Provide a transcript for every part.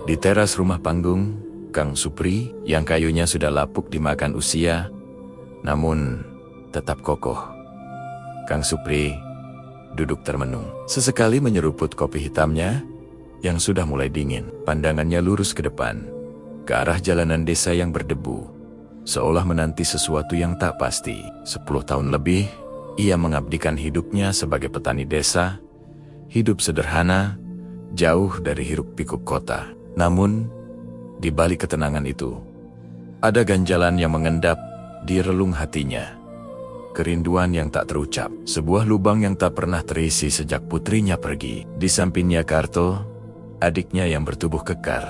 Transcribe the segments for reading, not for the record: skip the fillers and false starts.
Di teras rumah panggung, Kang Supri yang kayunya sudah lapuk dimakan usia, namun tetap kokoh. Kang Supri duduk termenung. Sesekali menyeruput kopi hitamnya yang sudah mulai dingin. Pandangannya lurus ke depan, ke arah jalanan desa yang berdebu, seolah menanti sesuatu yang tak pasti. 10 tahun lebih, ia mengabdikan hidupnya sebagai petani desa, hidup sederhana, jauh dari hiruk-pikuk kota. Namun, di balik ketenangan itu, ada ganjalan yang mengendap di relung hatinya. Kerinduan yang tak terucap, sebuah lubang yang tak pernah terisi sejak putrinya pergi. Di sampingnya Karto, adiknya yang bertubuh kekar,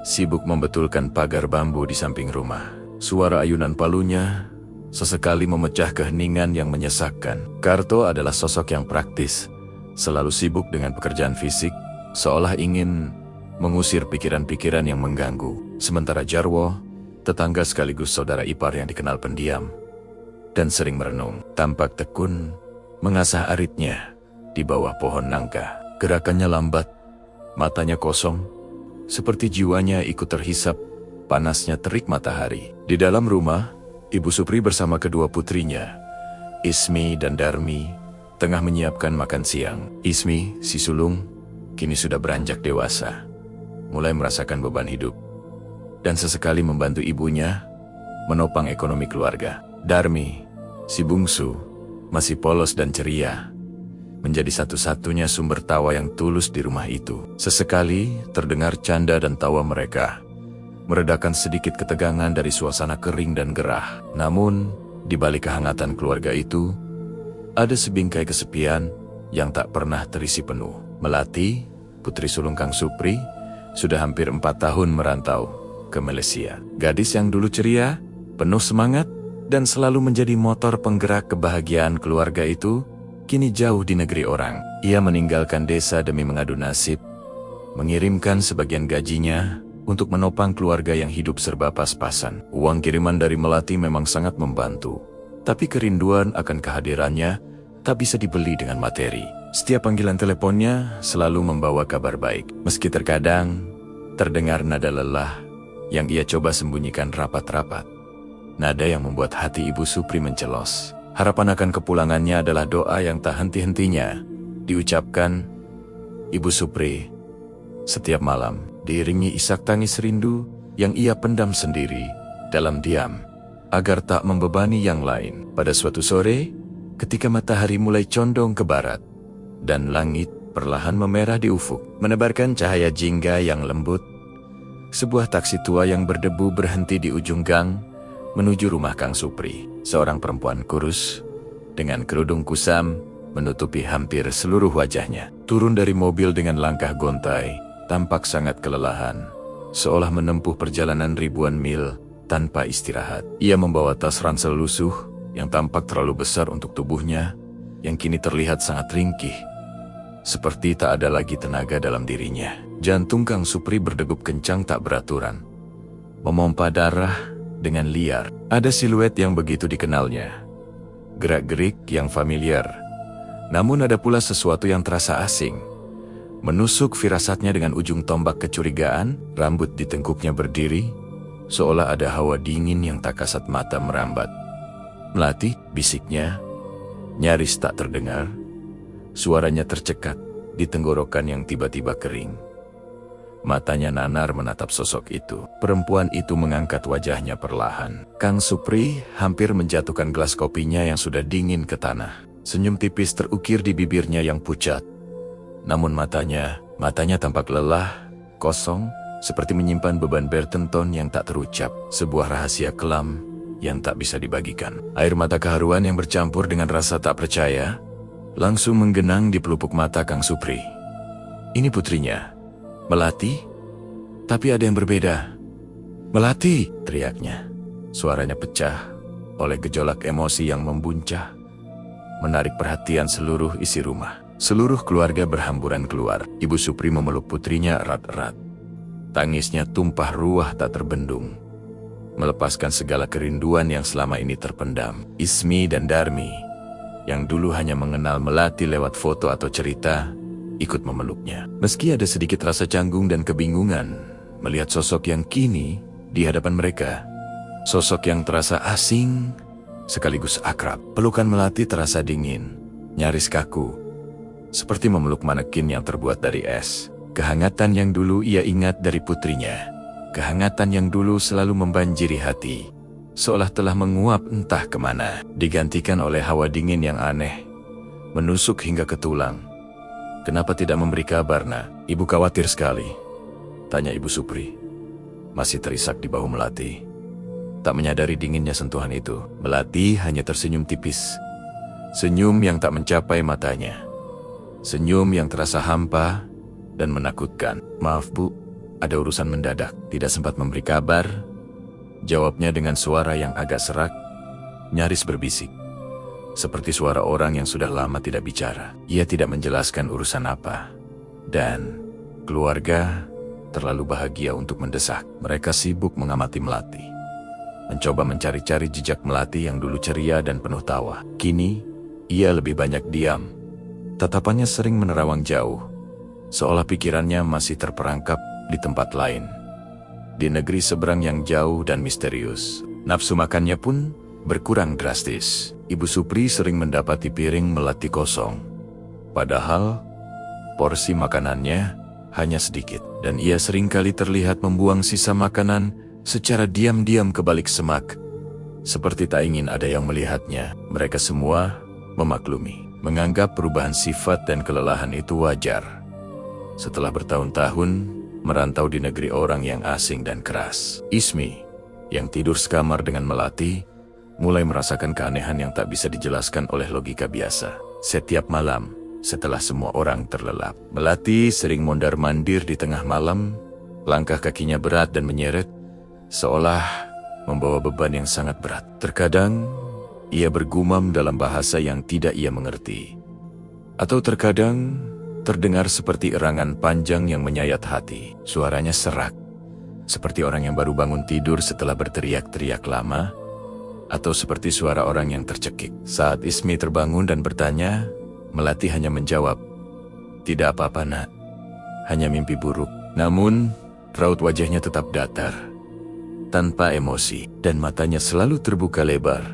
sibuk membetulkan pagar bambu di samping rumah. Suara ayunan palunya sesekali memecah keheningan yang menyesakkan. Karto adalah sosok yang praktis, selalu sibuk dengan pekerjaan fisik, seolah ingin mengusir pikiran-pikiran yang mengganggu. Sementara Jarwo, tetangga sekaligus saudara ipar yang dikenal pendiam dan sering merenung, tampak tekun mengasah aritnya di bawah pohon nangka. Gerakannya lambat, matanya kosong, seperti jiwanya ikut terhisap panasnya terik matahari. Di dalam rumah, Ibu Supri bersama kedua putrinya, Ismi dan Darmi, tengah menyiapkan makan siang. Ismi, si sulung, kini sudah beranjak dewasa, mulai merasakan beban hidup, dan sesekali membantu ibunya menopang ekonomi keluarga. Darmi, si bungsu, masih polos dan ceria, menjadi satu-satunya sumber tawa yang tulus di rumah itu. Sesekali terdengar canda dan tawa mereka, meredakan sedikit ketegangan dari suasana kering dan gerah. Namun, di balik kehangatan keluarga itu, ada sebingkai kesepian yang tak pernah terisi penuh. Melati, putri sulung Kang Supri, sudah hampir 4 tahun merantau ke Malaysia. Gadis yang dulu ceria, penuh semangat, dan selalu menjadi motor penggerak kebahagiaan keluarga itu, kini jauh di negeri orang. Ia meninggalkan desa demi mengadu nasib, mengirimkan sebagian gajinya untuk menopang keluarga yang hidup serba pas-pasan. Uang kiriman dari Melati memang sangat membantu, tapi kerinduan akan kehadirannya tak bisa dibeli dengan materi. Setiap panggilan teleponnya selalu membawa kabar baik, meski terkadang terdengar nada lelah yang ia coba sembunyikan rapat-rapat. Nada yang membuat hati Ibu Supri mencelos. Harapan akan kepulangannya adalah doa yang tak henti-hentinya diucapkan Ibu Supri setiap malam, diiringi isak tangis rindu yang ia pendam sendiri dalam diam, agar tak membebani yang lain. Pada suatu sore, ketika matahari mulai condong ke barat, dan langit perlahan memerah di ufuk, menebarkan cahaya jingga yang lembut, sebuah taksi tua yang berdebu berhenti di ujung gang, menuju rumah Kang Supri. Seorang perempuan kurus, dengan kerudung kusam, menutupi hampir seluruh wajahnya. Turun dari mobil dengan langkah gontai, tampak sangat kelelahan, seolah menempuh perjalanan ribuan mil tanpa istirahat. Ia membawa tas ransel lusuh yang tampak terlalu besar untuk tubuhnya, yang kini terlihat sangat ringkih, seperti tak ada lagi tenaga dalam dirinya. Jantung Kang Supri berdegup kencang tak beraturan, memompa darah dengan liar. Ada siluet yang begitu dikenalnya, gerak-gerik yang familiar, namun ada pula sesuatu yang terasa asing, menusuk firasatnya dengan ujung tombak kecurigaan. Rambut di tengkuknya berdiri, seolah ada hawa dingin yang tak kasat mata merambat. "Melati," bisiknya, nyaris tak terdengar. Suaranya tercekat di tenggorokan yang tiba-tiba kering. Matanya nanar menatap sosok itu. Perempuan itu mengangkat wajahnya perlahan. Kang Supri hampir menjatuhkan gelas kopinya yang sudah dingin ke tanah. Senyum tipis terukir di bibirnya yang pucat. Namun matanya tampak lelah, kosong, seperti menyimpan beban bertenton yang tak terucap. Sebuah rahasia kelam yang tak bisa dibagikan. Air mata keharuan yang bercampur dengan rasa tak percaya langsung menggenang di pelupuk mata Kang Supri. Ini putrinya, Melati, tapi ada yang berbeda. "Melati!" teriaknya. Suaranya pecah oleh gejolak emosi yang membuncah, menarik perhatian seluruh isi rumah. Seluruh keluarga berhamburan keluar. Ibu Supri memeluk putrinya erat-erat. Tangisnya tumpah ruah tak terbendung, melepaskan segala kerinduan yang selama ini terpendam. Ismi dan Darmi, yang dulu hanya mengenal Melati lewat foto atau cerita, ikut memeluknya. Meski ada sedikit rasa canggung dan kebingungan melihat sosok yang kini di hadapan mereka. Sosok yang terasa asing sekaligus akrab. Pelukan Melati terasa dingin, nyaris kaku, seperti memeluk manekin yang terbuat dari es. Kehangatan yang dulu ia ingat dari putrinya, kehangatan yang dulu selalu membanjiri hati, seolah telah menguap entah kemana, digantikan oleh hawa dingin yang aneh, menusuk hingga ke tulang. "Kenapa tidak memberi kabar, Nak? Ibu khawatir sekali," tanya Ibu Supri. Masih terisak di bahu Melati. Tak menyadari dinginnya sentuhan itu, Melati hanya tersenyum tipis. Senyum yang tak mencapai matanya. Senyum yang terasa hampa dan menakutkan. "Maaf Bu, ada urusan mendadak." Tidak sempat memberi kabar, jawabnya dengan suara yang agak serak, nyaris berbisik. Seperti suara orang yang sudah lama tidak bicara. Ia tidak menjelaskan urusan apa. Dan keluarga terlalu bahagia untuk mendesak. Mereka sibuk mengamati Melati. Mencoba mencari-cari jejak Melati yang dulu ceria dan penuh tawa. Kini, ia lebih banyak diam. Tatapannya sering menerawang jauh, seolah pikirannya masih terperangkap di tempat lain. Di negeri seberang yang jauh dan misterius. Nafsu makannya pun berkurang drastis. Ibu Supri sering mendapati piring Melati kosong. Padahal, porsi makanannya hanya sedikit. Dan ia seringkali terlihat membuang sisa makanan secara diam-diam ke balik semak. Seperti tak ingin ada yang melihatnya. Mereka semua memaklumi, menganggap perubahan sifat dan kelelahan itu wajar. Setelah bertahun-tahun merantau di negeri orang yang asing dan keras, Ismi, yang tidur sekamar dengan Melati, mulai merasakan keanehan yang tak bisa dijelaskan oleh logika biasa. Setiap malam, setelah semua orang terlelap, Melati sering mondar-mandir di tengah malam. Langkah kakinya berat dan menyeret, seolah membawa beban yang sangat berat. Terkadang, ia bergumam dalam bahasa yang tidak ia mengerti. Atau terkadang, terdengar seperti erangan panjang yang menyayat hati. Suaranya serak, seperti orang yang baru bangun tidur setelah berteriak-teriak lama, atau seperti suara orang yang tercekik. Saat Ismi terbangun dan bertanya, Melati hanya menjawab, "Tidak apa-apa, Nak. Hanya mimpi buruk." Namun, raut wajahnya tetap datar, tanpa emosi, dan matanya selalu terbuka lebar.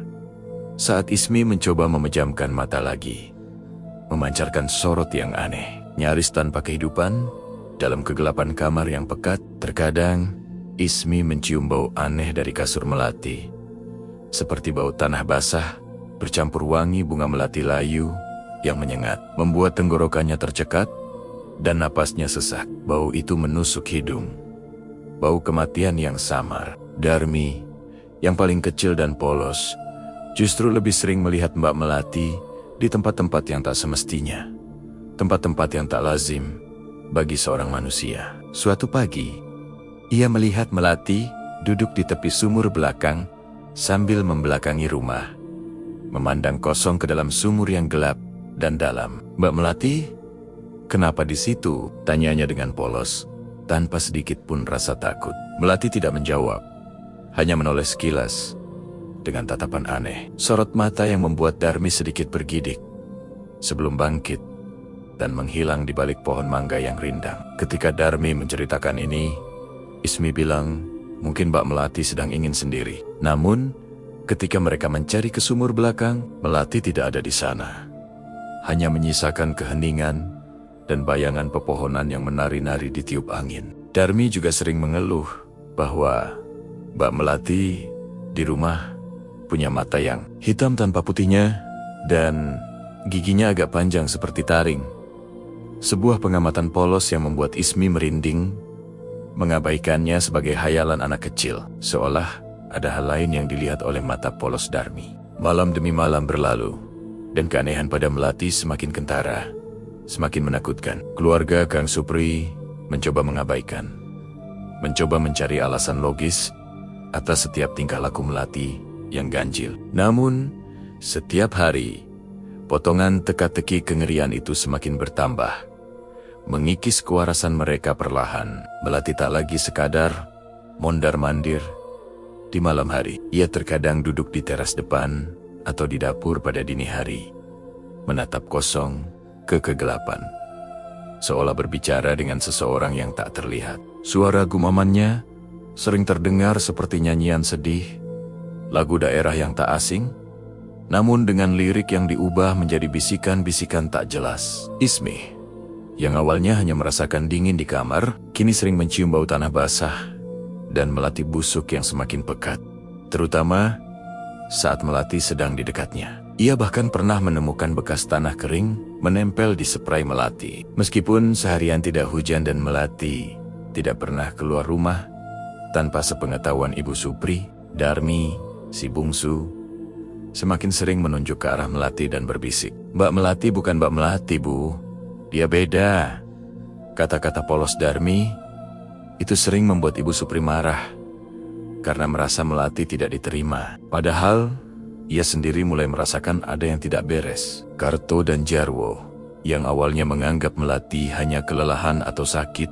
Saat Ismi mencoba memejamkan mata lagi, memancarkan sorot yang aneh, nyaris tanpa kehidupan, dalam kegelapan kamar yang pekat. Terkadang, Ismi mencium bau aneh dari kasur Melati. Seperti bau tanah basah, bercampur wangi bunga melati layu yang menyengat, membuat tenggorokannya tercekat dan napasnya sesak. Bau itu menusuk hidung. Bau kematian yang samar. Darmi, yang paling kecil dan polos, justru lebih sering melihat Mbak Melati di tempat-tempat yang tak semestinya. Tempat-tempat yang tak lazim bagi seorang manusia. Suatu pagi, ia melihat Melati duduk di tepi sumur belakang sambil membelakangi rumah, memandang kosong ke dalam sumur yang gelap dan dalam. "Mbak Melati, kenapa di situ?" tanyanya dengan polos, tanpa sedikit pun rasa takut. Melati tidak menjawab, hanya menoleh sekilas dengan tatapan aneh. Sorot mata yang membuat Darmi sedikit bergidik sebelum bangkit dan menghilang di balik pohon mangga yang rindang. Ketika Darmi menceritakan ini, Ismi bilang, mungkin Mbak Melati sedang ingin sendiri. Namun, ketika mereka mencari ke sumur belakang, Melati tidak ada di sana. Hanya menyisakan keheningan dan bayangan pepohonan yang menari-nari di tiup angin. Darmi juga sering mengeluh bahwa Mbak Melati di rumah punya mata yang hitam tanpa putihnya dan giginya agak panjang seperti taring. Sebuah pengamatan polos yang membuat Ismi merinding, mengabaikannya sebagai hayalan anak kecil, seolah ada hal lain yang dilihat oleh mata polos Darmi. Malam demi malam berlalu, dan keanehan pada Melati semakin kentara, semakin menakutkan. Keluarga Kang Supri mencoba mengabaikan, mencoba mencari alasan logis atas setiap tingkah laku Melati yang ganjil. Namun, setiap hari, potongan teka-teki kengerian itu semakin bertambah, mengikis kewarasan mereka perlahan. Melati tak lagi sekadar mondar-mandir di malam hari. Ia terkadang duduk di teras depan atau di dapur pada dini hari, menatap kosong ke kegelapan. seolah berbicara dengan seseorang yang tak terlihat. Suara gumamannya sering terdengar seperti nyanyian sedih, lagu daerah yang tak asing, namun dengan lirik yang diubah menjadi bisikan-bisikan tak jelas. Ismi, yang awalnya hanya merasakan dingin di kamar, kini sering mencium bau tanah basah dan melati busuk yang semakin pekat, terutama saat melati sedang di dekatnya. Ia bahkan pernah menemukan bekas tanah kering menempel di spray melati. Meskipun seharian tidak hujan dan melati tidak pernah keluar rumah, tanpa sepengetahuan Ibu Supri, Darmi, si bungsu, semakin sering menunjuk ke arah melati dan berbisik. "Mbak Melati bukan Mbak Melati, Bu. Dia beda." Kata-kata polos Darmi itu sering membuat Ibu Supri marah karena merasa melati tidak diterima. Padahal ia sendiri mulai merasakan ada yang tidak beres. Karto dan Jarwo, yang awalnya menganggap melati hanya kelelahan atau sakit,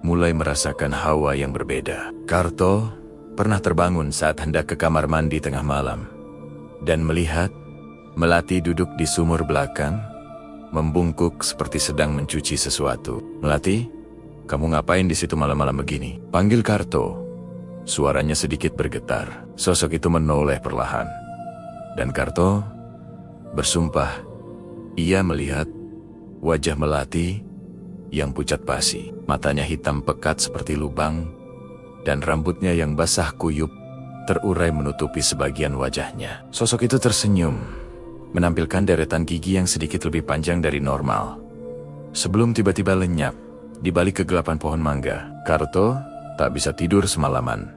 mulai merasakan hawa yang berbeda. Karto pernah terbangun saat hendak ke kamar mandi tengah malam dan melihat melati duduk di sumur belakang, membungkuk seperti sedang mencuci sesuatu. "Melati, kamu ngapain di situ malam-malam begini?" panggil Karto. Suaranya sedikit bergetar. Sosok itu menoleh perlahan. Dan Karto bersumpah ia melihat wajah Melati yang pucat pasi. Matanya hitam pekat seperti lubang, dan rambutnya yang basah kuyup terurai menutupi sebagian wajahnya. Sosok itu tersenyum, menampilkan deretan gigi yang sedikit lebih panjang dari normal, sebelum tiba-tiba lenyap di balik kegelapan pohon mangga. Karto tak bisa tidur semalaman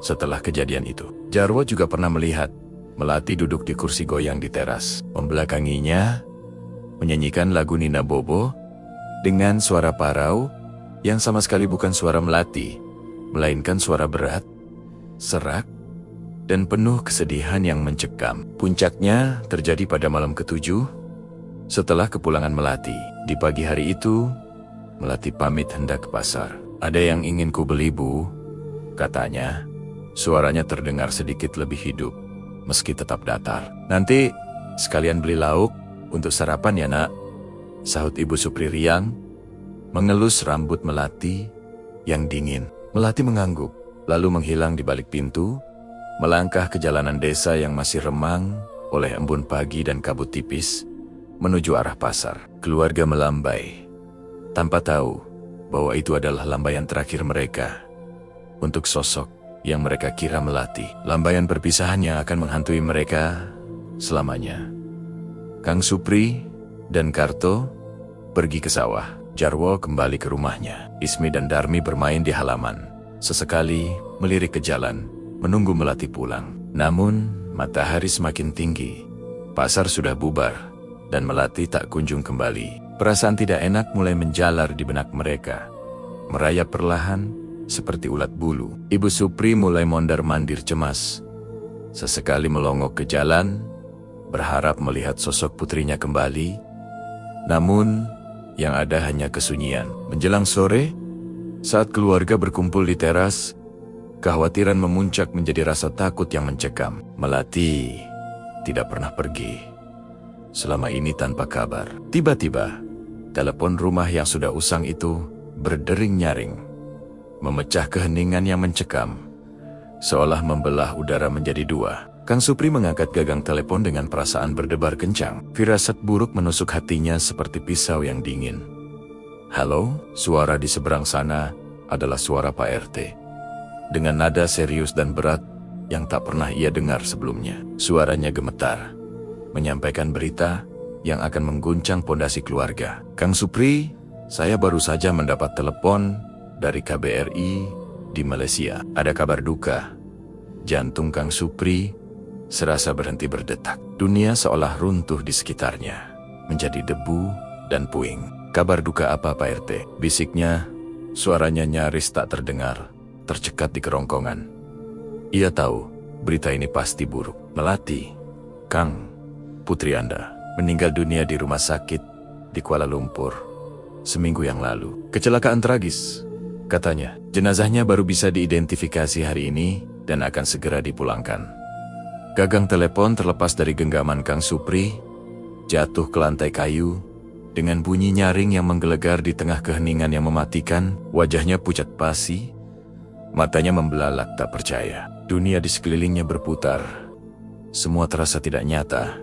setelah kejadian itu. Jarwo juga pernah melihat Melati duduk di kursi goyang di teras. Membelakanginya, menyanyikan lagu Nina Bobo dengan suara parau yang sama sekali bukan suara Melati, melainkan suara berat, serak, dan penuh kesedihan yang mencekam. Puncaknya terjadi pada malam ke-7 setelah kepulangan Melati. Di pagi hari itu, Melati pamit hendak ke pasar. "Ada yang ingin ku beli, Bu," katanya. Suaranya terdengar sedikit lebih hidup, meski tetap datar. "Nanti sekalian beli lauk untuk sarapan ya, Nak," sahut Ibu Supri riang, mengelus rambut Melati yang dingin. Melati mengangguk, lalu menghilang di balik pintu, melangkah ke jalanan desa yang masih remang oleh embun pagi dan kabut tipis, menuju arah pasar. Keluarga melambai, tanpa tahu bahwa itu adalah lambaian terakhir mereka untuk sosok yang mereka kira Melati. Lambaian perpisahan yang akan menghantui mereka selamanya. Kang Supri dan Karto pergi ke sawah. Jarwo kembali ke rumahnya. Ismi dan Darmi bermain di halaman. Sesekali melirik ke jalan, menunggu Melati pulang. Namun, matahari semakin tinggi. Pasar sudah bubar, dan Melati tak kunjung kembali. Perasaan tidak enak mulai menjalar di benak mereka, merayap perlahan seperti ulat bulu. Ibu Supri mulai mondar-mandir cemas. Sesekali melongok ke jalan, berharap melihat sosok putrinya kembali. Namun, yang ada hanya kesunyian. Menjelang sore, saat keluarga berkumpul di teras, kekhawatiran memuncak menjadi rasa takut yang mencekam. Melati tidak pernah pergi. Selama ini tanpa kabar. Tiba-tiba, telepon rumah yang sudah usang itu berdering-nyaring, memecah keheningan yang mencekam, seolah membelah udara menjadi dua. Kang Supri mengangkat gagang telepon dengan perasaan berdebar kencang. Firasat buruk menusuk hatinya seperti pisau yang dingin. "Halo?" Suara di seberang sana adalah suara Pak RT. Dengan nada serius dan berat yang tak pernah ia dengar sebelumnya. Suaranya gemetar, menyampaikan berita yang akan mengguncang pondasi keluarga. "Kang Supri, saya baru saja mendapat telepon dari KBRI di Malaysia. Ada kabar duka." Jantung Kang Supri serasa berhenti berdetak. Dunia seolah runtuh di sekitarnya, menjadi debu dan puing. "Kabar duka apa, Pak RT?" bisiknya. Suaranya nyaris tak terdengar, tercekat di kerongkongan. Ia tahu berita ini pasti buruk. "Melati, Kang, putri Anda, meninggal dunia di rumah sakit di Kuala Lumpur seminggu yang lalu. Kecelakaan tragis," katanya. "Jenazahnya baru bisa diidentifikasi hari ini dan akan segera dipulangkan." Gagang telepon terlepas dari genggaman Kang Supri, jatuh ke lantai kayu, Dengan bunyi nyaring yang menggelegar di tengah keheningan yang mematikan, wajahnya pucat pasi, matanya membelalak tak percaya. Dunia di sekelilingnya berputar. Semua terasa tidak nyata,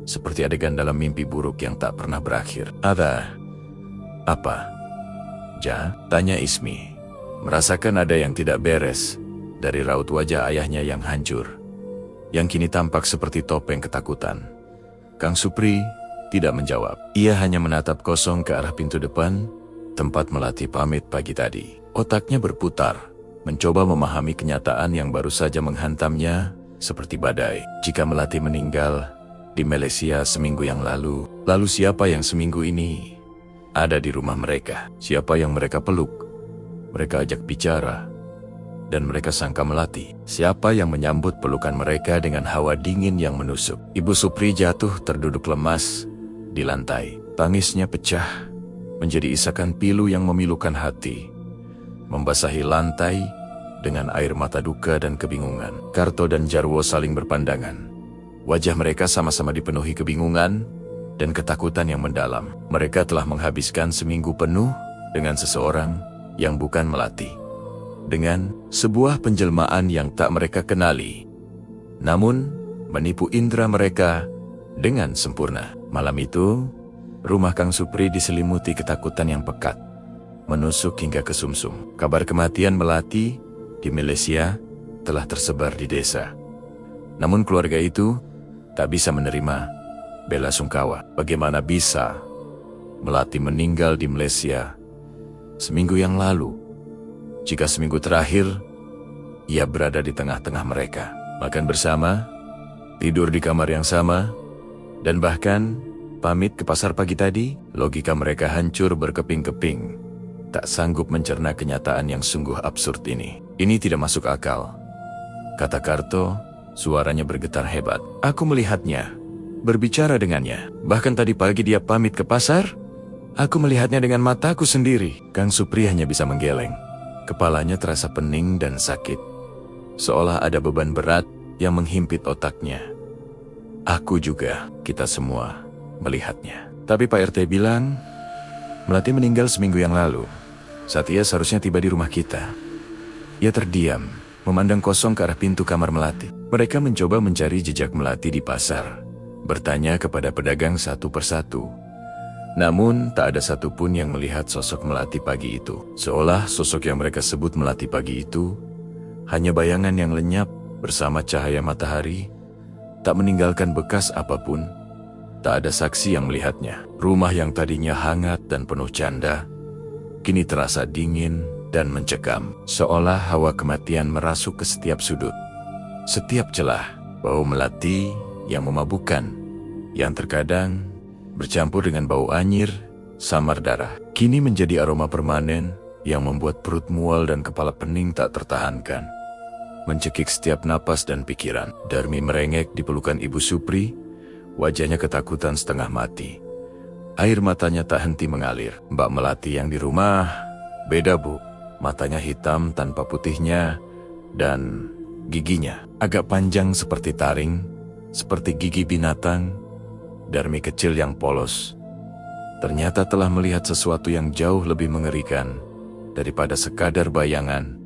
seperti adegan dalam mimpi buruk yang tak pernah berakhir. "Ada apa, Ja?" tanya Ismi. Merasakan ada yang tidak beres dari raut wajah ayahnya yang hancur, yang kini tampak seperti topeng ketakutan. Kang Supri tidak menjawab. Ia hanya menatap kosong ke arah pintu depan, tempat Melati pamit pagi tadi. Otaknya berputar, mencoba memahami kenyataan yang baru saja menghantamnya seperti badai. Jika Melati meninggal di Malaysia seminggu yang lalu siapa yang seminggu ini ada di rumah mereka? Siapa yang mereka peluk, mereka ajak bicara, dan mereka sangka Melati? Siapa yang menyambut pelukan mereka dengan hawa dingin yang menusuk? Ibu Supri jatuh terduduk lemas di lantai. Tangisnya pecah menjadi isakan pilu yang memilukan hati, membasahi lantai dengan air mata duka dan kebingungan. Karto dan Jarwo saling berpandangan. Wajah mereka sama-sama dipenuhi kebingungan dan ketakutan yang mendalam. Mereka telah menghabiskan seminggu penuh dengan seseorang yang bukan Melati, dengan sebuah penjelmaan yang tak mereka kenali, namun menipu indera mereka dengan sempurna. Malam itu, rumah Kang Supri diselimuti ketakutan yang pekat, menusuk hingga ke sumsum. Kabar kematian Melati di Malaysia telah tersebar di desa. Namun keluarga itu tak bisa menerima bela sungkawa. Bagaimana bisa Melati meninggal di Malaysia seminggu yang lalu, jika seminggu terakhir ia berada di tengah-tengah mereka, makan bersama, tidur di kamar yang sama, dan bahkan pamit ke pasar pagi tadi? Logika mereka hancur berkeping-keping, tak sanggup mencerna kenyataan yang sungguh absurd ini. "Ini tidak masuk akal," kata Karto, suaranya bergetar hebat. "Aku melihatnya, berbicara dengannya. Bahkan tadi pagi dia pamit ke pasar. Aku melihatnya dengan mataku sendiri." Kang Supri hanya bisa menggeleng. Kepalanya terasa pening dan sakit, seolah ada beban berat yang menghimpit otaknya. "Aku juga, kita semua melihatnya. Tapi Pak RT bilang Melati meninggal seminggu yang lalu, saat ia seharusnya tiba di rumah kita." Ia terdiam, memandang kosong ke arah pintu kamar Melati. Mereka mencoba mencari jejak Melati di pasar, bertanya kepada pedagang satu persatu. Namun tak ada satupun yang melihat sosok Melati pagi itu. Seolah sosok yang mereka sebut Melati pagi itu hanya bayangan yang lenyap bersama cahaya matahari, tak meninggalkan bekas apapun. Tak ada saksi yang melihatnya. Rumah yang tadinya hangat dan penuh canda, kini terasa dingin dan mencekam. Seolah hawa kematian merasuk ke setiap sudut, setiap celah. Bau Melati yang memabukkan, yang terkadang bercampur dengan bau anyir, samar darah, kini menjadi aroma permanen yang membuat perut mual dan kepala pening tak tertahankan, mencekik setiap napas dan pikiran. Darmi merengek di pelukan Ibu Supri, wajahnya ketakutan setengah mati. Air matanya tak henti mengalir. Mbak Melati yang di rumah beda, Bu. Matanya hitam tanpa putihnya, dan giginya agak panjang seperti taring, seperti gigi binatang. Darmi kecil yang polos ternyata telah melihat sesuatu yang jauh lebih mengerikan daripada sekadar bayangan.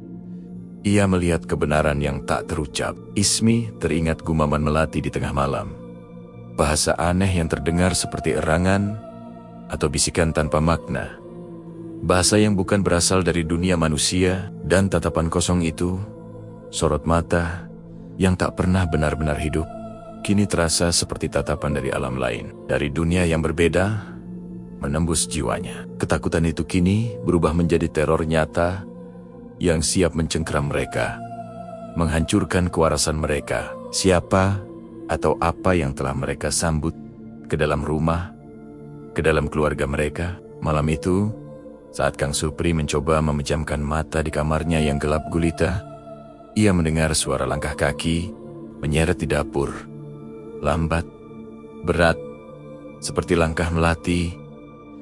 Ia melihat kebenaran yang tak terucap. Ismi teringat gumaman Melati di tengah malam. Bahasa aneh yang terdengar seperti erangan atau bisikan tanpa makna. Bahasa yang bukan berasal dari dunia manusia, dan tatapan kosong itu, sorot mata yang tak pernah benar-benar hidup, kini terasa seperti tatapan dari alam lain, dari dunia yang berbeda, menembus jiwanya. Ketakutan itu kini berubah menjadi teror nyata yang siap mencengkeram mereka, menghancurkan kewarasan mereka. Siapa atau apa yang telah mereka sambut ke dalam rumah, ke dalam keluarga mereka. Malam itu, saat Kang Supri mencoba memejamkan mata di kamarnya yang gelap gulita, ia mendengar suara langkah kaki menyeret di dapur. Lambat, berat, seperti langkah Melati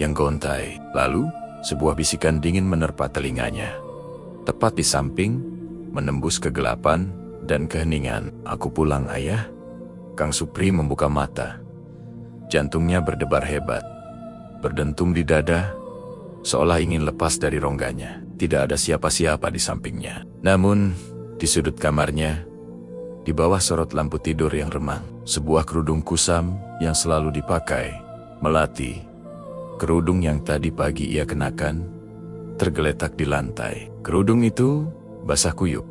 yang gontai. Lalu, sebuah bisikan dingin menerpa telinganya. Tepat di samping, menembus kegelapan dan keheningan. "Aku pulang, Ayah." Kang Supri membuka mata. Jantungnya berdebar hebat. berdentum di dada, seolah ingin lepas dari rongganya. Tidak ada siapa-siapa di sampingnya. Namun, di sudut kamarnya, di bawah sorot lampu tidur yang remang, sebuah kerudung kusam yang selalu dipakai Melati. Kerudung yang tadi pagi ia kenakan, tergeletak di lantai. Kerudung itu basah kuyup,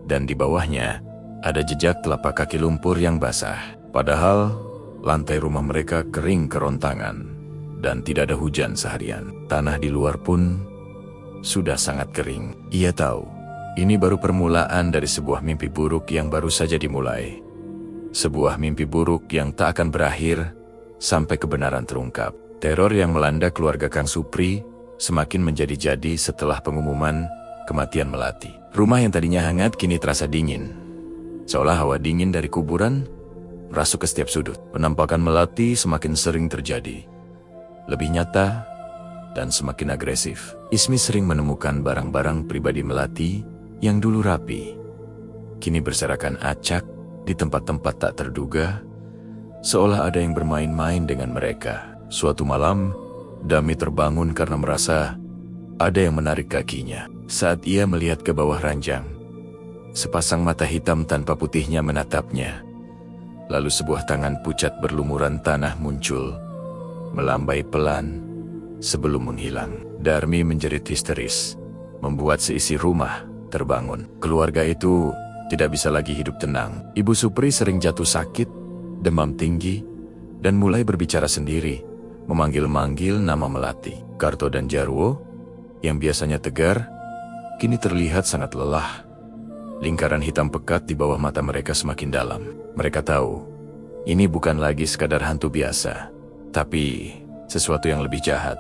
dan di bawahnya ada jejak telapak kaki lumpur yang basah. Padahal, lantai rumah mereka kering kerontangan, dan tidak ada hujan seharian. Tanah di luar pun sudah sangat kering. Ia tahu, ini baru permulaan dari sebuah mimpi buruk yang baru saja dimulai. Sebuah mimpi buruk yang tak akan berakhir sampai kebenaran terungkap. Teror yang melanda keluarga Kang Supri semakin menjadi-jadi setelah pengumuman kematian Melati. Rumah yang tadinya hangat kini terasa dingin, seolah hawa dingin dari kuburan merasuk ke setiap sudut. Penampakan Melati semakin sering terjadi, lebih nyata dan semakin agresif. Ismi sering menemukan barang-barang pribadi Melati yang dulu rapi, kini berserakan acak di tempat-tempat tak terduga, seolah ada yang bermain-main dengan mereka. Suatu malam, Dami terbangun karena merasa ada yang menarik kakinya. Saat ia melihat ke bawah ranjang, sepasang mata hitam tanpa putihnya menatapnya. Lalu sebuah tangan pucat berlumuran tanah muncul, melambai pelan sebelum menghilang. Darmi menjerit histeris, membuat seisi rumah terbangun. Keluarga itu tidak bisa lagi hidup tenang. Ibu Supri sering jatuh sakit, demam tinggi, dan mulai berbicara sendiri, memanggil-manggil nama Melati. Karto dan Jarwo, yang biasanya tegar, kini terlihat sangat lelah. Lingkaran hitam pekat di bawah mata mereka semakin dalam. Mereka tahu, ini bukan lagi sekadar hantu biasa, tapi sesuatu yang lebih jahat.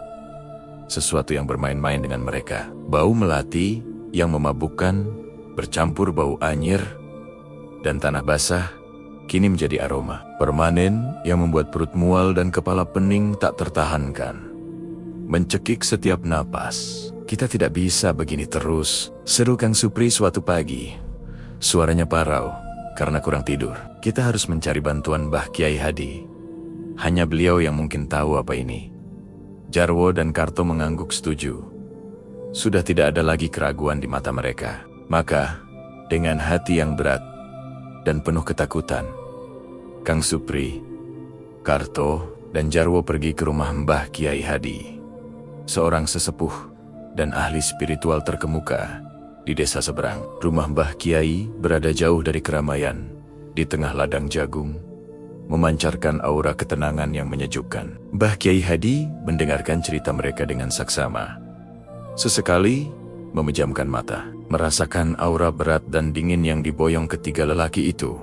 Sesuatu yang bermain-main dengan mereka. Bau Melati yang memabukkan, bercampur bau anyir dan tanah basah, kini menjadi aroma permanen yang membuat perut mual dan kepala pening tak tertahankan. Mencekik setiap napas. Kita tidak bisa begini terus, seru Kang Supri suatu pagi. Suaranya parau karena kurang tidur. Kita harus mencari bantuan Mbah Kiai Hadi. Hanya beliau yang mungkin tahu apa ini. Jarwo dan Karto mengangguk setuju. Sudah tidak ada lagi keraguan di mata mereka. Maka, dengan hati yang berat dan penuh ketakutan, Kang Supri, Karto, dan Jarwo pergi ke rumah Mbah Kiai Hadi, seorang sesepuh dan ahli spiritual terkemuka di desa seberang. Rumah Mbah Kiai berada jauh dari keramaian, di tengah ladang jagung, memancarkan aura ketenangan yang menyejukkan. Mbah Kiai Hadi mendengarkan cerita mereka dengan saksama. Sesekali memejamkan mata, merasakan aura berat dan dingin yang diboyong ketiga lelaki itu.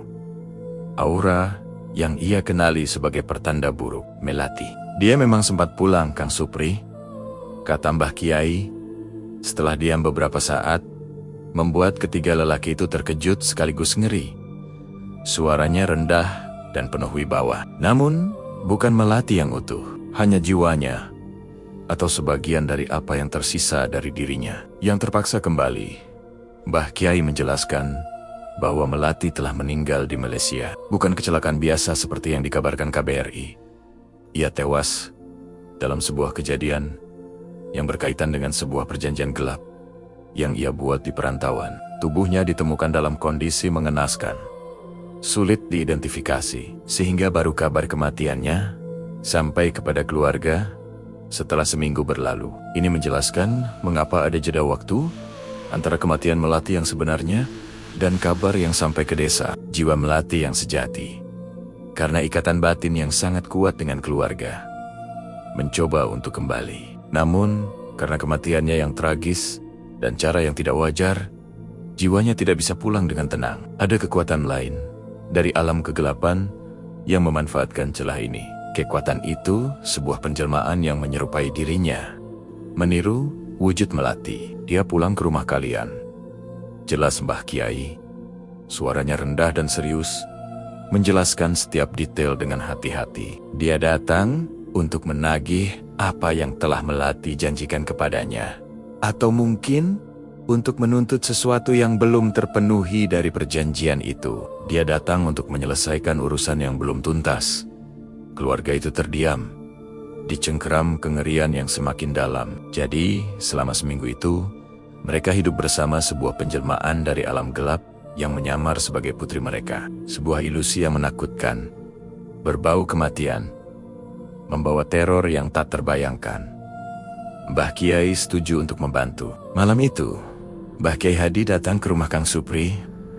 Aura yang ia kenali sebagai pertanda buruk. Melati. Dia memang sempat pulang, Kang Supri, kata Mbah Kiai. Setelah diam beberapa saat, membuat ketiga lelaki itu terkejut sekaligus ngeri. Suaranya rendah dan penuh wibawa. Namun, bukan Melati yang utuh, hanya jiwanya, atau sebagian dari apa yang tersisa dari dirinya, yang terpaksa kembali. Mbah Kiai menjelaskan bahwa Melati telah meninggal di Malaysia. Bukan kecelakaan biasa seperti yang dikabarkan KBRI. Ia tewas dalam sebuah kejadian yang berkaitan dengan sebuah perjanjian gelap yang ia buat di perantauan. Tubuhnya ditemukan dalam kondisi mengenaskan, sulit diidentifikasi, sehingga baru kabar kematiannya sampai kepada keluarga setelah seminggu berlalu. Ini menjelaskan mengapa ada jeda waktu antara kematian Melati yang sebenarnya dan kabar yang sampai ke desa. Jiwa Melati yang sejati, karena ikatan batin yang sangat kuat dengan keluarga, mencoba untuk kembali. Namun, karena kematiannya yang tragis dan cara yang tidak wajar, jiwanya tidak bisa pulang dengan tenang. Ada kekuatan lain dari alam kegelapan yang memanfaatkan celah ini. Kekuatan itu sebuah penjelmaan yang menyerupai dirinya, meniru wujud Melati. Dia pulang ke rumah kalian, jelas Mbah Kiai. Suaranya rendah dan serius, menjelaskan setiap detail dengan hati-hati. Dia datang untuk menagih apa yang telah Melati janjikan kepadanya. Atau mungkin untuk menuntut sesuatu yang belum terpenuhi dari perjanjian itu. Dia datang untuk menyelesaikan urusan yang belum tuntas. Keluarga itu terdiam, dicengkeram kengerian yang semakin dalam. Jadi, selama seminggu itu, mereka hidup bersama sebuah penjelmaan dari alam gelap yang menyamar sebagai putri mereka. Sebuah ilusi yang menakutkan, berbau kematian, membawa teror yang tak terbayangkan. Mbah Kiai setuju untuk membantu. Malam itu, Mbah Kiai Hadi datang ke rumah Kang Supri,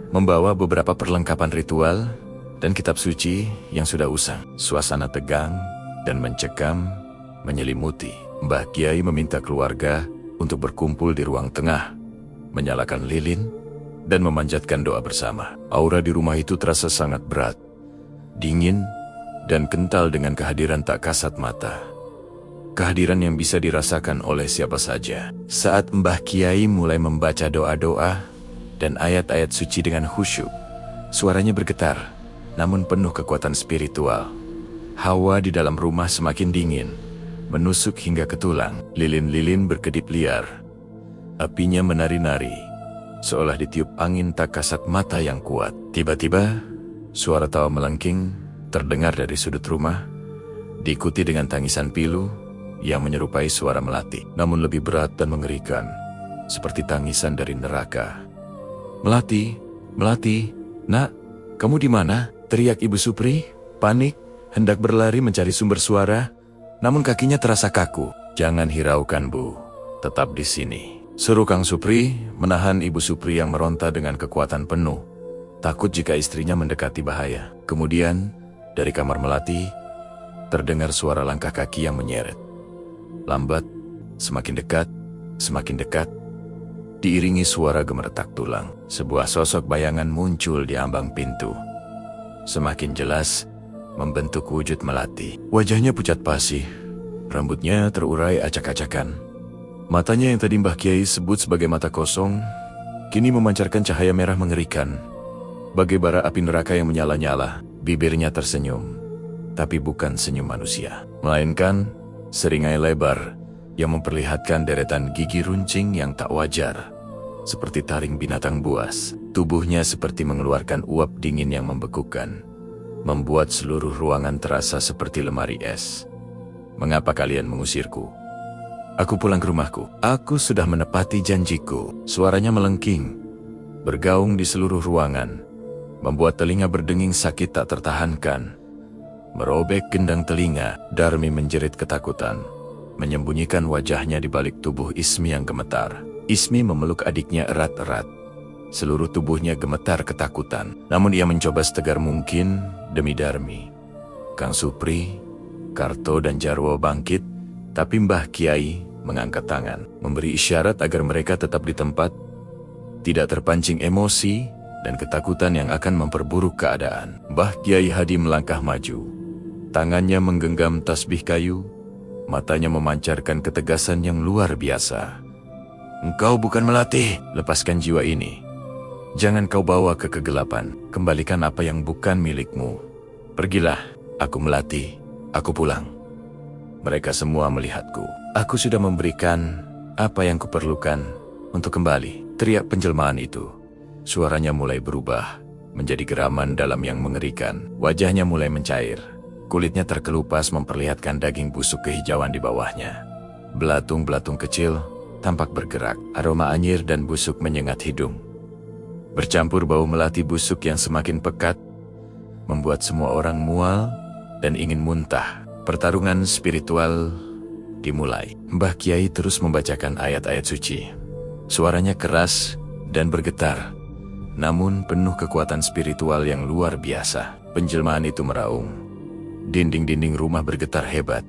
membawa beberapa perlengkapan ritual dan kitab suci yang sudah usang. Suasana tegang dan mencekam menyelimuti. Mbah Kiai meminta keluarga untuk berkumpul di ruang tengah, menyalakan lilin, dan memanjatkan doa bersama. Aura di rumah itu terasa sangat berat, dingin, dan kental dengan kehadiran tak kasat mata. Kehadiran yang bisa dirasakan oleh siapa saja. Saat Mbah Kiai mulai membaca doa-doa dan ayat-ayat suci dengan khusyuk, suaranya bergetar, namun penuh kekuatan spiritual. Hawa di dalam rumah semakin dingin, menusuk hingga ke tulang. Lilin-lilin berkedip liar. Apinya menari-nari, seolah ditiup angin tak kasat mata yang kuat. Tiba-tiba, suara tawa melengking terdengar dari sudut rumah, diikuti dengan tangisan pilu yang menyerupai suara melati, namun lebih berat dan mengerikan, seperti tangisan dari neraka. "Melati, Melati, nak, kamu di mana?" teriak Ibu Supri, panik, hendak berlari mencari sumber suara, namun kakinya terasa kaku. "Jangan hiraukan, Bu, tetap di sini," seru Kang Supri, menahan Ibu Supri yang meronta dengan kekuatan penuh, takut jika istrinya mendekati bahaya. Kemudian, dari kamar Melati, terdengar suara langkah kaki yang menyeret. Lambat, semakin dekat, diiringi suara gemeretak tulang. Sebuah sosok bayangan muncul di ambang pintu. Semakin jelas, membentuk wujud Melati. Wajahnya pucat pasi, rambutnya terurai acak-acakan. Matanya yang tadi Mbah Kiai sebut sebagai mata kosong, kini memancarkan cahaya merah mengerikan, bagai bara api neraka yang menyala-nyala. Bibirnya tersenyum, tapi bukan senyum manusia, melainkan seringai lebar yang memperlihatkan deretan gigi runcing yang tak wajar, seperti taring binatang buas. Tubuhnya seperti mengeluarkan uap dingin yang membekukan, membuat seluruh ruangan terasa seperti lemari es. "Mengapa kalian mengusirku? Aku pulang ke rumahku. Aku sudah menepati janjiku." Suaranya melengking, bergaung di seluruh ruangan, membuat telinga berdenging sakit tak tertahankan. Merobek gendang telinga, Darmi menjerit ketakutan, menyembunyikan wajahnya di balik tubuh Ismi yang gemetar. Ismi memeluk adiknya erat-erat. Seluruh tubuhnya gemetar ketakutan, namun ia mencoba setegar mungkin demi Darmi. Kang Supri, Karto, dan Jarwo bangkit, tapi Mbah Kiai mengangkat tangan, memberi isyarat agar mereka tetap di tempat, tidak terpancing emosi dan ketakutan yang akan memperburuk keadaan. Mbah Kiai Hadi melangkah maju. Tangannya menggenggam tasbih kayu, matanya memancarkan ketegasan yang luar biasa. "Engkau bukan Melati, lepaskan jiwa ini. Jangan kau bawa ke kegelapan, kembalikan apa yang bukan milikmu. Pergilah, aku Melati, aku pulang." Mereka semua melihatku. Aku sudah memberikan apa yang kuperlukan untuk kembali, teriak penjelmaan itu. Suaranya mulai berubah menjadi geraman dalam yang mengerikan. Wajahnya mulai mencair. Kulitnya terkelupas memperlihatkan daging busuk kehijauan di bawahnya. Belatung-belatung kecil tampak bergerak. Aroma anyir dan busuk menyengat hidung. Bercampur bau melati busuk yang semakin pekat, membuat semua orang mual dan ingin muntah. Pertarungan spiritual dimulai. Mbah Kiai terus membacakan ayat-ayat suci. Suaranya keras dan bergetar, namun penuh kekuatan spiritual yang luar biasa. Penjelmaan itu meraung. Dinding-dinding rumah bergetar hebat.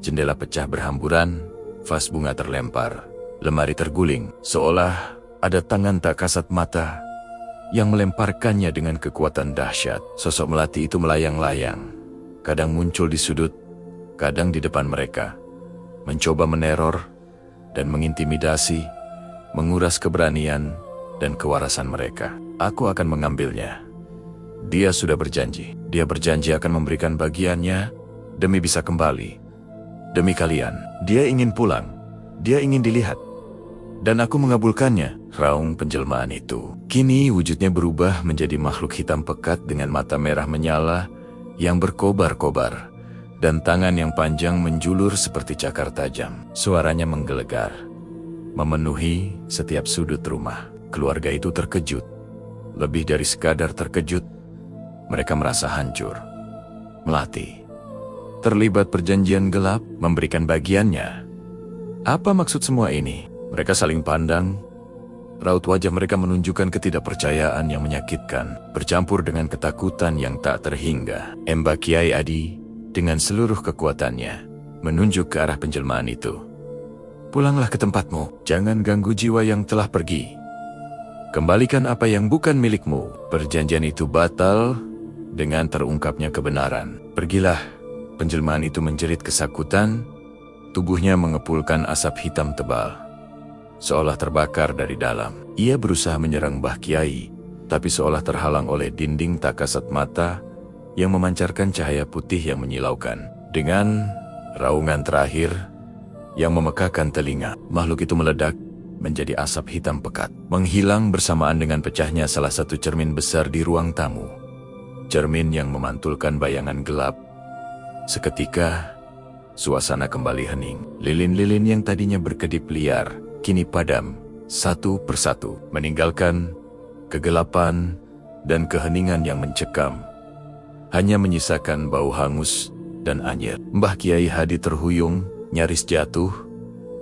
Jendela pecah berhamburan, vas bunga terlempar, lemari terguling, seolah ada tangan tak kasat mata yang melemparkannya dengan kekuatan dahsyat. Sosok Melati itu melayang-layang, kadang muncul di sudut, kadang di depan mereka, mencoba meneror dan mengintimidasi, menguras keberanian dan kewarasan mereka. Aku akan mengambilnya. Dia sudah berjanji. Dia berjanji akan memberikan bagiannya demi bisa kembali. Demi kalian. Dia ingin pulang. Dia ingin dilihat. Dan aku mengabulkannya, raung penjelmaan itu. Kini wujudnya berubah menjadi makhluk hitam pekat dengan mata merah menyala yang berkobar-kobar. dan tangan yang panjang menjulur seperti cakar tajam. Suaranya menggelegar, memenuhi setiap sudut rumah. Keluarga itu terkejut. Lebih dari sekadar terkejut, mereka merasa hancur. Melati terlibat perjanjian gelap, memberikan bagiannya. Apa maksud semua ini? Mereka saling pandang. Raut wajah mereka menunjukkan ketidakpercayaan yang menyakitkan, bercampur dengan ketakutan yang tak terhingga. Mbak Kiai Adi, dengan seluruh kekuatannya, menunjuk ke arah penjelmaan itu. Pulanglah ke tempatmu, jangan ganggu jiwa yang telah pergi. Kembalikan apa yang bukan milikmu. Perjanjian itu batal dengan terungkapnya kebenaran. Pergilah. Penjelmaan itu menjerit kesakitan, tubuhnya mengepulkan asap hitam tebal, seolah terbakar dari dalam. Ia berusaha menyerang Mbah Kiai, tapi seolah terhalang oleh dinding tak kasat mata yang memancarkan cahaya putih yang menyilaukan. Dengan raungan terakhir yang memekakan telinga, makhluk itu meledak menjadi asap hitam pekat, menghilang bersamaan dengan pecahnya salah satu cermin besar di ruang tamu. Cermin yang memantulkan bayangan gelap. Seketika, suasana kembali hening. Lilin-lilin yang tadinya berkedip liar, kini padam, satu persatu, meninggalkan kegelapan dan keheningan yang mencekam. Hanya menyisakan bau hangus dan anyir. Mbah Kiai Hadi terhuyung, nyaris jatuh,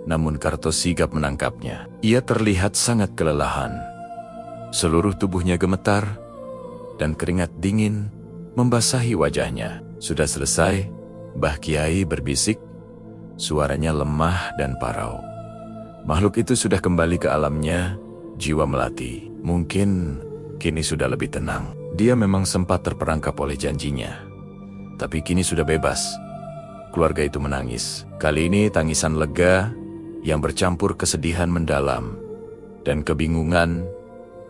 namun Karto sigap menangkapnya. Ia terlihat sangat kelelahan. Seluruh tubuhnya gemetar, dan keringat dingin membasahi wajahnya. Sudah selesai, Mbah Kiai berbisik, suaranya lemah dan parau. Makhluk itu sudah kembali ke alamnya, jiwa Melati. Mungkin kini sudah lebih tenang. Dia memang sempat terperangkap oleh janjinya, tapi kini sudah bebas. Keluarga itu menangis. Kali ini tangisan lega yang bercampur kesedihan mendalam dan kebingungan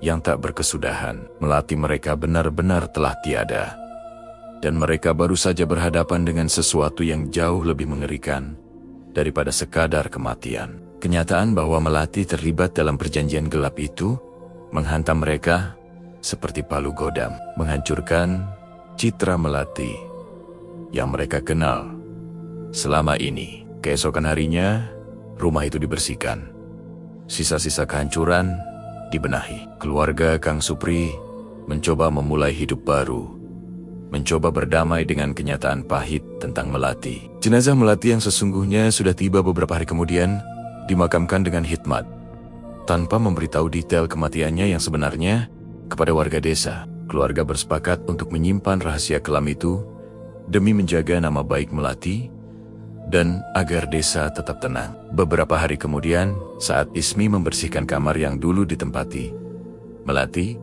yang tak berkesudahan. Melati mereka benar-benar telah tiada. Dan mereka baru saja berhadapan dengan sesuatu yang jauh lebih mengerikan daripada sekadar kematian. Kenyataan bahwa Melati terlibat dalam perjanjian gelap itu menghantam mereka seperti palu godam, menghancurkan citra Melati yang mereka kenal selama ini. Keesokan harinya, rumah itu dibersihkan. Sisa-sisa kehancuran dibenahi. Keluarga Kang Supri mencoba memulai hidup baru, mencoba berdamai dengan kenyataan pahit tentang Melati. Jenazah Melati yang sesungguhnya sudah tiba beberapa hari kemudian dimakamkan dengan hikmat, tanpa memberitahu detail kematiannya yang sebenarnya kepada warga desa. Keluarga bersepakat untuk menyimpan rahasia kelam itu demi menjaga nama baik Melati dan agar desa tetap tenang. Beberapa hari kemudian, saat Ismi membersihkan kamar yang dulu ditempati Melati,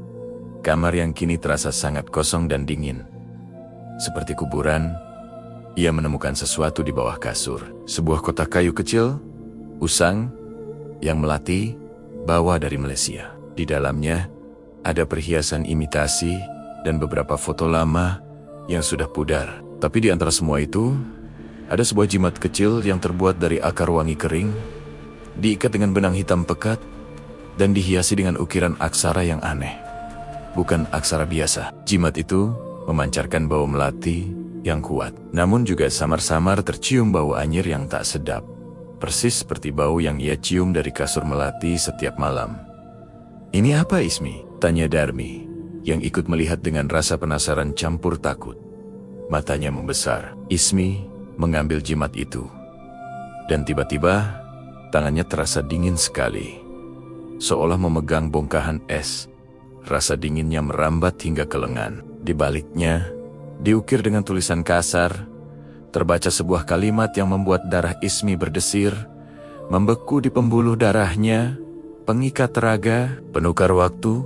kamar yang kini terasa sangat kosong dan dingin, seperti kuburan, ia menemukan sesuatu di bawah kasur. Sebuah kotak kayu kecil, usang, yang Melati bawa dari Malaysia. Di dalamnya ada perhiasan imitasi dan beberapa foto lama yang sudah pudar. Tapi di antara semua itu, ada sebuah jimat kecil yang terbuat dari akar wangi kering, diikat dengan benang hitam pekat, dan dihiasi dengan ukiran aksara yang aneh. Bukan aksara biasa. Jimat itu memancarkan bau Melati yang kuat. Namun juga samar-samar tercium bau anyir yang tak sedap. Persis seperti bau yang ia cium dari kasur Melati setiap malam. "Ini apa, Ismi?" tanya Darmi, yang ikut melihat dengan rasa penasaran campur takut. Matanya membesar. Ismi mengambil jimat itu. Dan tiba-tiba, tangannya terasa dingin sekali. Seolah memegang bongkahan es. Rasa dinginnya merambat hingga ke lengan. Di baliknya, diukir dengan tulisan kasar, terbaca sebuah kalimat yang membuat darah Ismi berdesir, membeku di pembuluh darahnya, pengikat raga, penukar waktu,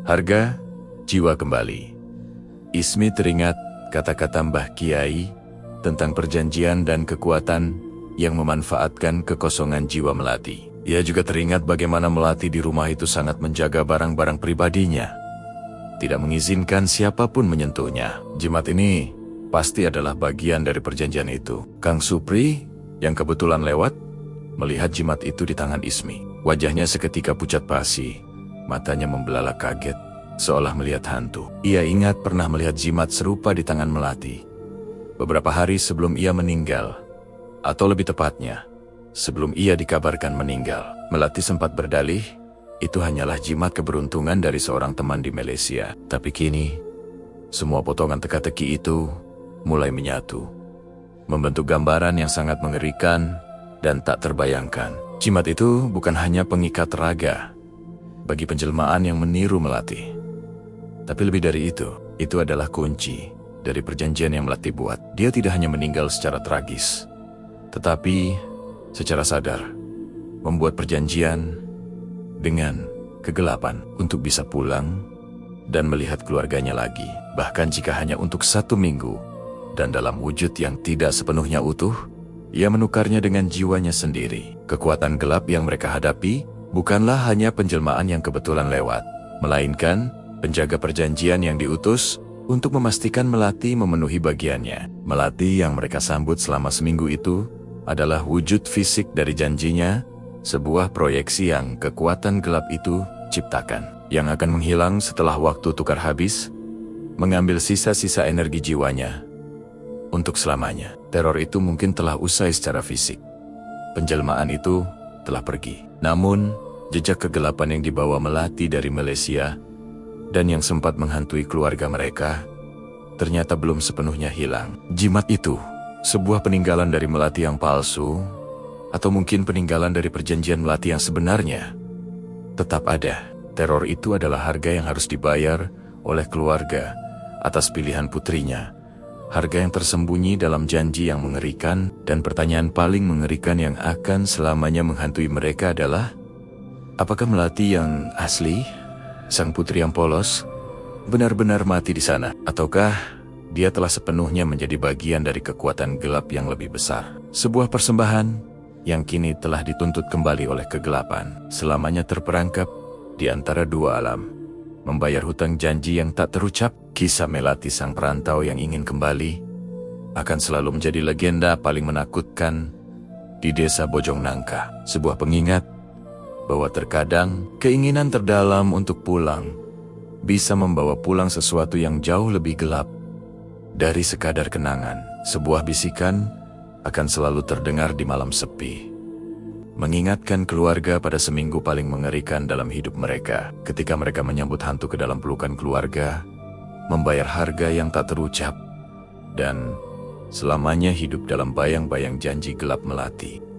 harga, jiwa kembali. Ismi teringat kata-kata Mbah Kiai tentang perjanjian dan kekuatan yang memanfaatkan kekosongan jiwa Melati. Ia juga teringat bagaimana Melati di rumah itu sangat menjaga barang-barang pribadinya, tidak mengizinkan siapapun menyentuhnya. Jimat ini pasti adalah bagian dari perjanjian itu. Kang Supri, yang kebetulan lewat, melihat jimat itu di tangan Ismi. Wajahnya seketika pucat pasi, matanya membelalak kaget, seolah melihat hantu. Ia ingat pernah melihat jimat serupa di tangan Melati Beberapa hari sebelum ia meninggal, atau lebih tepatnya, sebelum ia dikabarkan meninggal, Melati sempat berdalih, itu hanyalah jimat keberuntungan dari seorang teman di Malaysia. Tapi kini, semua potongan teka-teki itu mulai menyatu, membentuk gambaran yang sangat mengerikan dan tak terbayangkan. Jimat itu bukan hanya pengikat raga bagi penjelmaan yang meniru Melati. Tapi lebih dari itu adalah kunci dari perjanjian yang Melati buat. Dia tidak hanya meninggal secara tragis, tetapi secara sadar membuat perjanjian dengan kegelapan untuk bisa pulang dan melihat keluarganya lagi. Bahkan jika hanya untuk 1 minggu dan dalam wujud yang tidak sepenuhnya utuh, ia menukarnya dengan jiwanya sendiri. Kekuatan gelap yang mereka hadapi bukanlah hanya penjelmaan yang kebetulan lewat, melainkan penjaga perjanjian yang diutus untuk memastikan Melati memenuhi bagiannya. Melati yang mereka sambut selama seminggu itu adalah wujud fisik dari janjinya, sebuah proyeksi yang kekuatan gelap itu ciptakan, yang akan menghilang setelah waktu tukar habis, mengambil sisa-sisa energi jiwanya untuk selamanya. Teror itu mungkin telah usai secara fisik. Penjelmaan itu telah pergi. Namun, jejak kegelapan yang dibawa Melati dari Malaysia dan yang sempat menghantui keluarga mereka, ternyata belum sepenuhnya hilang. Jimat itu, sebuah peninggalan dari Melati yang palsu, atau mungkin peninggalan dari perjanjian Melati yang sebenarnya, tetap ada. Teror itu adalah harga yang harus dibayar oleh keluarga atas pilihan putrinya. Harga yang tersembunyi dalam janji yang mengerikan, dan pertanyaan paling mengerikan yang akan selamanya menghantui mereka adalah, apakah Melati yang asli, sang putri yang polos, benar-benar mati di sana? Ataukah dia telah sepenuhnya menjadi bagian dari kekuatan gelap yang lebih besar? Sebuah persembahan yang kini telah dituntut kembali oleh kegelapan, selamanya terperangkap di antara dua alam, membayar hutang janji yang tak terucap. Kisah Melati sang perantau yang ingin kembali akan selalu menjadi legenda paling menakutkan di desa Bojong Nangka. Sebuah pengingat bahwa terkadang keinginan terdalam untuk pulang bisa membawa pulang sesuatu yang jauh lebih gelap dari sekadar kenangan. Sebuah bisikan akan selalu terdengar di malam sepi, mengingatkan keluarga pada seminggu paling mengerikan dalam hidup mereka, ketika mereka menyambut hantu ke dalam pelukan keluarga, membayar harga yang tak terucap, dan selamanya hidup dalam bayang-bayang janji gelap Melati.